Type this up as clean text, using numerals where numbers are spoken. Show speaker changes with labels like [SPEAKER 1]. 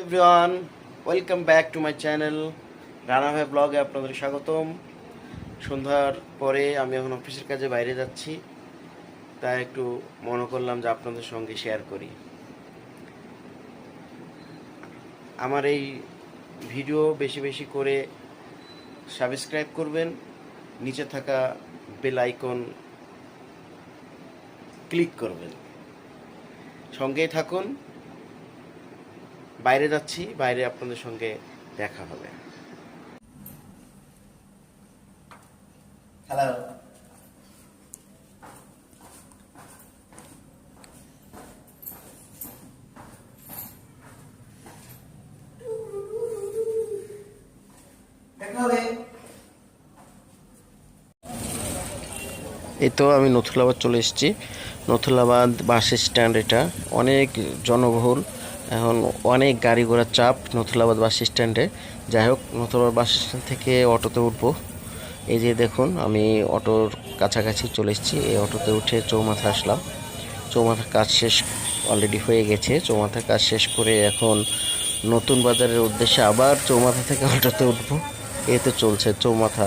[SPEAKER 1] Everyone, welcome back to my channel Rana ভাই ব্লগে আপনাদের স্বাগতম। সন্ধ্যার পরে আমি এখন অফিসের কাজে বাইরে যাচ্ছি, তাই একটু মনে করলাম যে আপনাদের সঙ্গে শেয়ার করি। আমার এই ভিডিও বেশি বেশি করে সাবস্ক্রাইব করবেন, নিচে থাকা বেল আইকন ক্লিক করবেন, সঙ্গেই থাকুন। বাইরে যাচ্ছি, বাইরে আপনাদের সঙ্গে দেখা হবে। হ্যালো। এই তো আমি নথুলাবাদ চলে এসেছি। নথুলাবাদ বাস স্ট্যান্ড, এটা অনেক জনবহুল, এখন অনেক গাড়ি ঘোড়ার চাপ নথুলাবাদ বাস স্ট্যান্ডে। যাই হোক, নথুলাবাদ বাস স্ট্যান্ড থেকে অটোতে উঠবো। এই যে দেখুন, আমি অটোর কাছাকাছি চলে এসেছি। এই অটোতে উঠে চৌমাথা আসলাম। চৌমাথার কাজ শেষ অলরেডি হয়ে গেছে। চৌমাথার কাজ শেষ করে এখন নতুন বাজারের উদ্দেশ্যে আবার চৌমাথা থেকে অটোতে উঠবো। এই তো চলছে চৌমাথা।